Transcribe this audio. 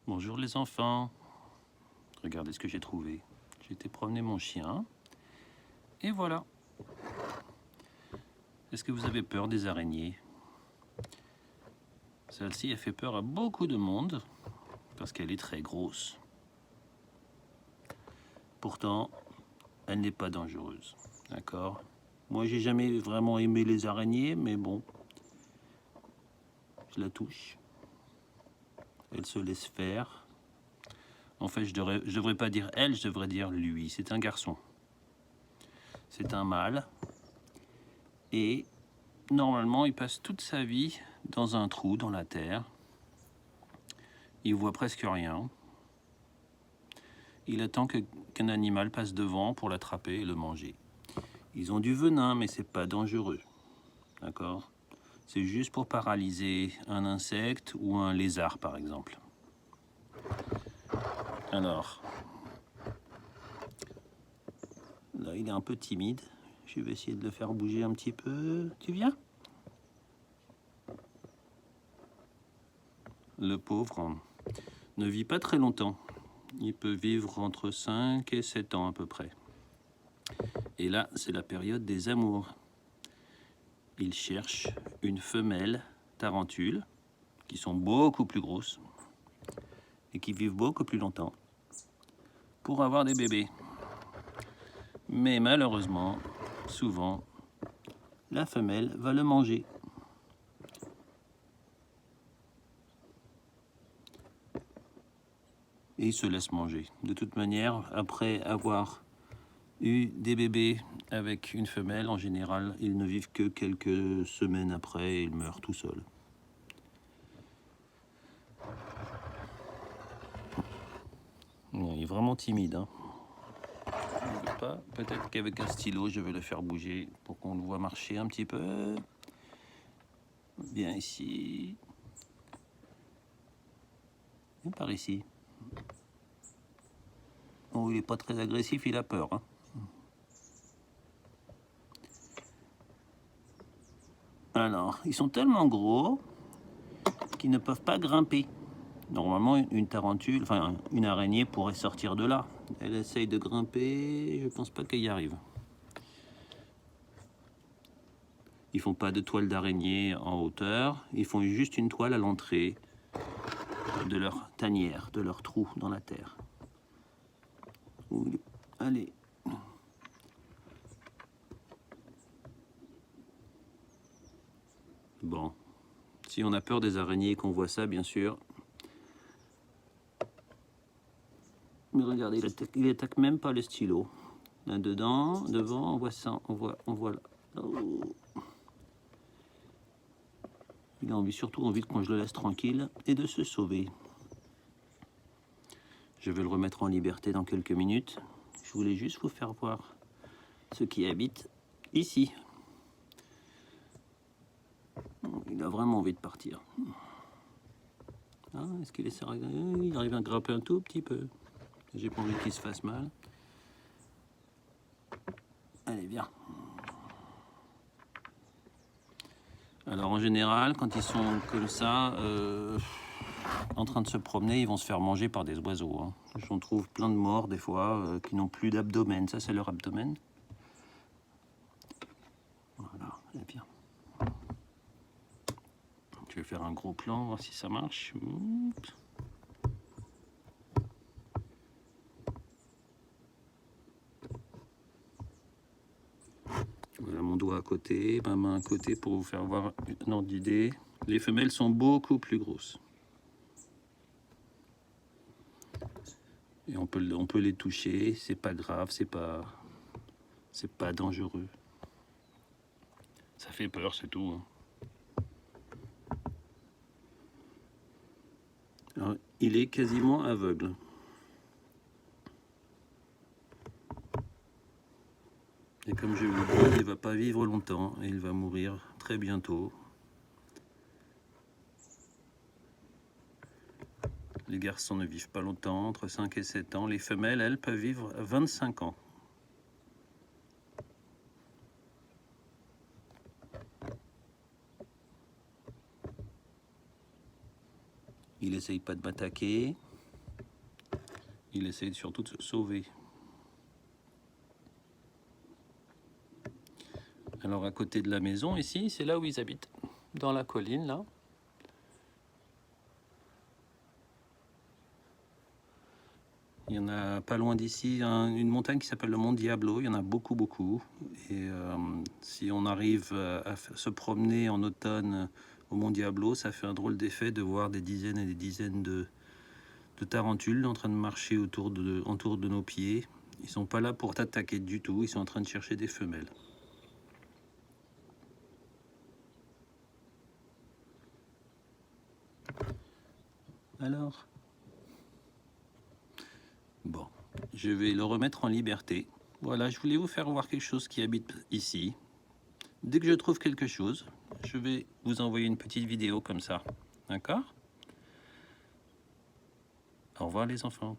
Bonjour les enfants, regardez ce que j'ai trouvé. J'ai été promener mon chien et voilà. Est-ce que vous avez peur des araignées? Celle-ci a fait peur à beaucoup de monde parce qu'elle est très grosse. Pourtant, elle n'est pas dangereuse, d'accord? Moi, j'ai jamais vraiment aimé les araignées, mais bon, je la touche. Elle se laisse faire. En fait, je devrais pas dire elle, je devrais dire lui. C'est un garçon. C'est un mâle. Et normalement, il passe toute sa vie dans un trou dans la terre. Il voit presque rien. Il attend qu'un animal passe devant pour l'attraper et le manger. Ils ont du venin, mais c'est pas dangereux. D'accord? C'est juste pour paralyser un insecte ou un lézard, par exemple. Alors, là, il est un peu timide. Je vais essayer de le faire bouger un petit peu. Tu viens? Le pauvre ne vit pas très longtemps. Il peut vivre entre 5 et 7 ans à peu près. Et là, c'est la période des amours. Il cherche une femelle tarentule, qui sont beaucoup plus grosses et qui vivent beaucoup plus longtemps, pour avoir des bébés. Mais malheureusement, souvent, la femelle va le manger. Et il se laisse manger. De toute manière, après avoir eu des bébés avec une femelle, en général, ils ne vivent que quelques semaines après et ils meurent tout seuls. Il est vraiment timide, hein. Je veux pas. Peut-être qu'avec un stylo, je vais le faire bouger pour qu'on le voit marcher un petit peu. Viens ici. Viens par ici. Oh, il est pas très agressif, il a peur, hein. Alors, ils sont tellement gros qu'ils ne peuvent pas grimper. Normalement, une tarentule, enfin une araignée pourrait sortir de là. Elle essaye de grimper, je pense pas qu'elle y arrive. Ils font pas de toile d'araignée en hauteur, ils font juste une toile à l'entrée de leur tanière, de leur trou dans la terre. Allez. Bon, si on a peur des araignées et qu'on voit ça, bien sûr. Mais regardez, il attaque même pas le stylo. Là dedans, devant, on voit ça, on voit là. Oh. Il a surtout envie qu'on je le laisse tranquille et de se sauver. Je vais le remettre en liberté dans quelques minutes. Je voulais juste vous faire voir ceux qui habitent ici. Il a vraiment envie de partir. Ah, est-ce qu'il essaie il arrive à grimper un tout petit peu. J'ai pas envie qu'il se fasse mal. Allez, viens. Alors en général, quand ils sont comme ça, en train de se promener, ils vont se faire manger par des oiseaux, hein. J'en trouve plein de morts des fois qui n'ont plus d'abdomen. Ça, c'est leur abdomen. Voilà, et bien. Je vais faire un gros plan, voir si ça marche. Oups. Voilà mon doigt à côté, ma main à côté pour vous faire voir un ordre d'idée. Les femelles sont beaucoup plus grosses. Et on peut les toucher, c'est pas grave, c'est pas dangereux. Ça fait peur, c'est tout, hein. Alors, il est quasiment aveugle. Et comme je vous dis, il ne va pas vivre longtemps et il va mourir très bientôt. Les garçons ne vivent pas longtemps, entre 5 et 7 ans. Les femelles, elles, peuvent vivre 25 ans. Il essaye pas de m'attaquer. Il essaie surtout de se sauver. Alors à côté de la maison, ici, c'est là où ils habitent. Dans la colline, là. Il y en a pas loin d'ici, une montagne qui s'appelle le Mont Diablo. Il y en a beaucoup. Et si on arrive à se promener en automne au Mont Diablo, ça fait un drôle d'effet de voir des dizaines et des dizaines de tarentules en train de marcher autour de nos pieds. Ils sont pas là pour t'attaquer du tout. Ils sont en train de chercher des femelles. Alors, bon, je vais le remettre en liberté. Voilà, je voulais vous faire voir quelque chose qui habite ici. Dès que je trouve quelque chose, je vais vous envoyer une petite vidéo comme ça. D'accord? Au revoir les enfants.